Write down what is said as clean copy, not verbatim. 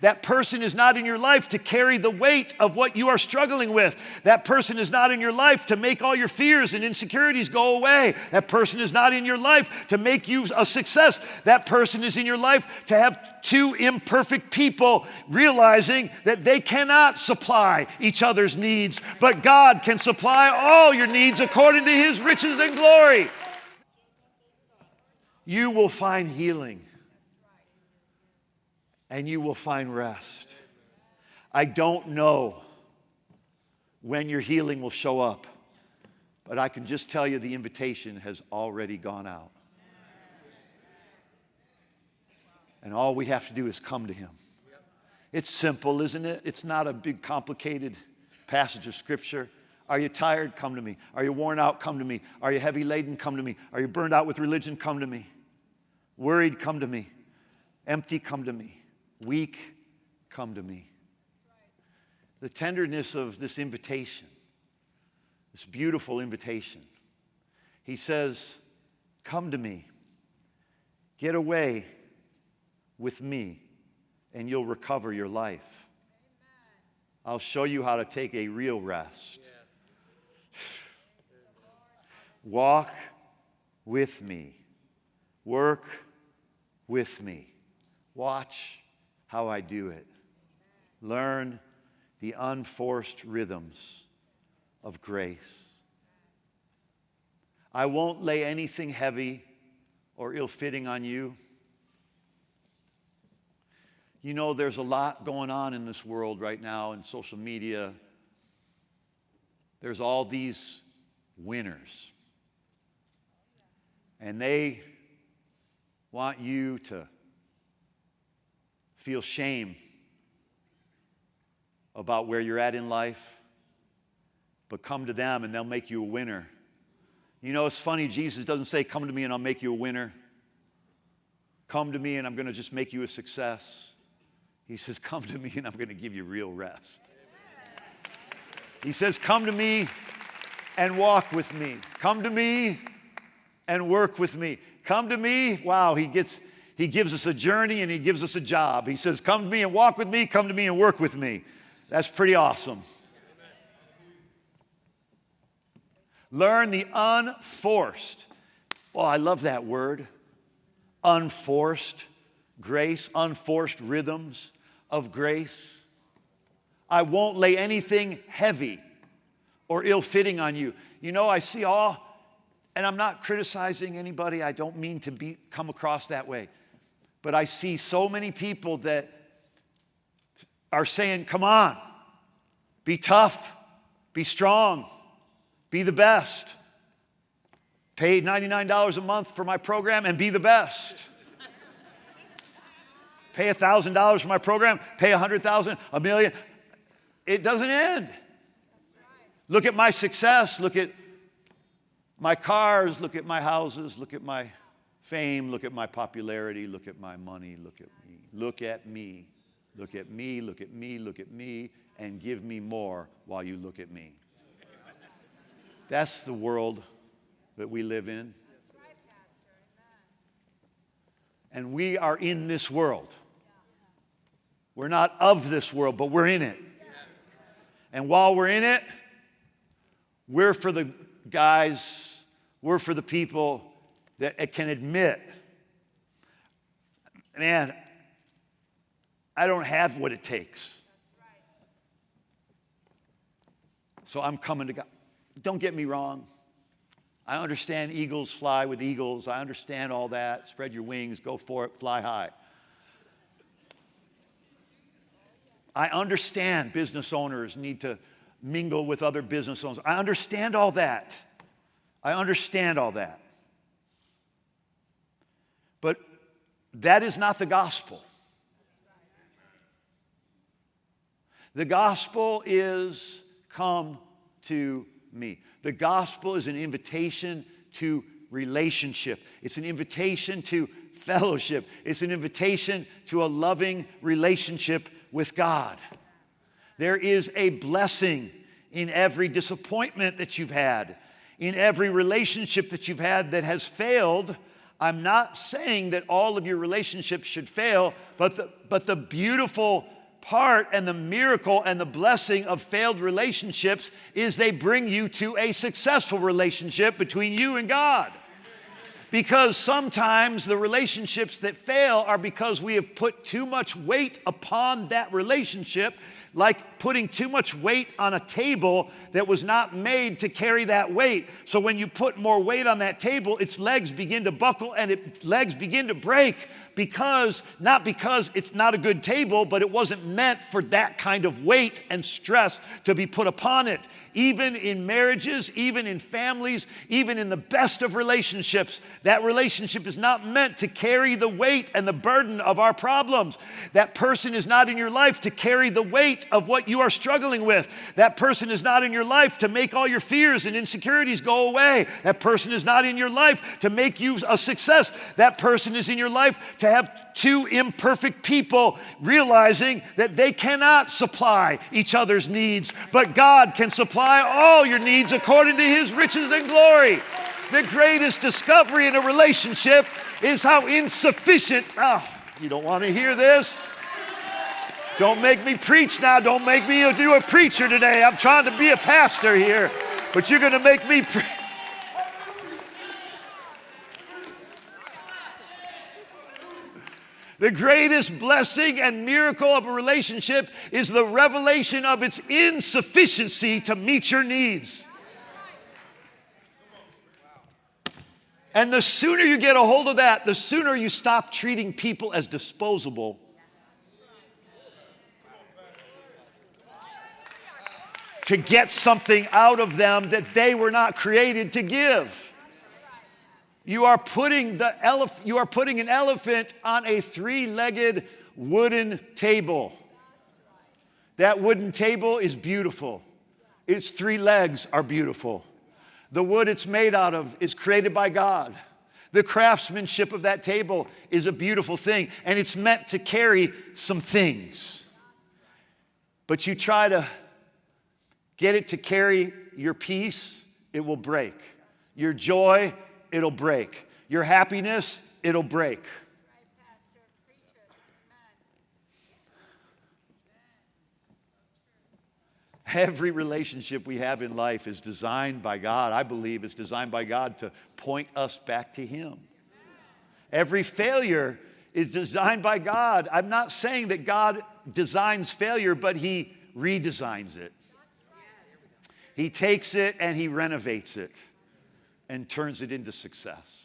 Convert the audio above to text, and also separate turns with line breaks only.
That person is not in your life to carry the weight of what you are struggling with. That person is not in your life to make all your fears and insecurities go away. That person is not in your life to make you a success. That person is in your life to have two imperfect people realizing that they cannot supply each other's needs, but God can supply all your needs according to His riches and glory. You will find healing. And you will find rest. I don't know when your healing will show up, but I can just tell you the invitation has already gone out. And all we have to do is come to Him. It's simple, isn't it? It's not a big, complicated passage of Scripture. Are you tired? Come to me. Are you worn out? Come to me. Are you heavy laden? Come to me. Are you burned out with religion? Come to me. Worried? Come to me. Empty? Come to me. Weak, come to me. The tenderness of this invitation, this beautiful invitation. He says, come to me. Get away with me, and you'll recover your life. I'll show you how to take a real rest. Walk with me. Work with me. Watch how I do it. Learn the unforced rhythms of grace. I won't lay anything heavy or ill-fitting on you. You know, there's a lot going on in this world right now in social media. There's all these winners. And they want you to feel shame about where you're at in life, but come to them and they'll make you a winner. You know, it's funny, Jesus doesn't say, come to me and I'll make you a winner. Come to me and I'm going to just make you a success. He says, come to me and I'm going to give you real rest. He says, come to me and walk with me. Come to me and work with me. Come to me. Wow, He gives us a journey and He gives us a job. He says, come to me and walk with me, come to me and work with me. That's pretty awesome. Learn the unforced. Oh, I love that word. Unforced grace, unforced rhythms of grace. I won't lay anything heavy or ill-fitting on you. You know, I see and I'm not criticizing anybody. I don't mean to come across that way. But I see so many people that are saying, come on, be tough, be strong, be the best. Pay $99 a month for my program and be the best. Pay $1,000 for my program, pay $100,000, $1 million. It doesn't end. Look at my success, look at my cars, look at my houses, look at my fame, look at my popularity, look at my money, look at me. Look at me. Look at me, look at me, look at me, and give me more while you look at me. That's the world that we live in. And we are in this world. We're not of this world, but we're in it. And while we're in it, we're for the guys, we're for the people that can admit, man, I don't have what it takes. So I'm coming to God. Don't get me wrong. I understand eagles fly with eagles. I understand all that. Spread your wings, go for it, fly high. I understand business owners need to mingle with other business owners. I understand all that. I understand all that. But that is not the gospel. The gospel is come to me. The gospel is an invitation to relationship. It's an invitation to fellowship. It's an invitation to a loving relationship with God. There is a blessing in every disappointment that you've had, in every relationship that you've had that has failed. I'm not saying that all of your relationships should fail, but the beautiful part and the miracle and the blessing of failed relationships is they bring you to a successful relationship between you and God. Because sometimes the relationships that fail are because we have put too much weight upon that relationship, like putting too much weight on a table that was not made to carry that weight. So when you put more weight on that table, its legs begin to buckle and its legs begin to break, not because it's not a good table, but it wasn't meant for that kind of weight and stress to be put upon it. Even in marriages, even in families, even in the best of relationships, that relationship is not meant to carry the weight and the burden of our problems. That person is not in your life to carry the weight of what you are struggling with. That person is not in your life to make all your fears and insecurities go away. That person is not in your life to make you a success. That person is in your life to have two imperfect people realizing that they cannot supply each other's needs, but God can supply all your needs according to His riches and glory. The greatest discovery in a relationship is how insufficient. Oh, you don't want to hear this? Don't make me preach now. Don't make me do a preacher today. I'm trying to be a pastor here, but you're going to make me preach. The greatest blessing and miracle of a relationship is the revelation of its insufficiency to meet your needs. And the sooner you get a hold of that, the sooner you stop treating people as disposable. To get something out of them that they were not created to give. You are putting an elephant on a three-legged wooden table. That wooden table is beautiful. Its three legs are beautiful. The wood it's made out of is created by God. The craftsmanship of that table is a beautiful thing, and it's meant to carry some things. But you try to get it to carry your peace, it will break. Your joy, it'll break. Your happiness, it'll break. Every relationship we have in life is designed by God. I believe it's designed by God to point us back to Him. Every failure is designed by God. I'm not saying that God designs failure, but He redesigns it. He takes it and He renovates it and turns it into success.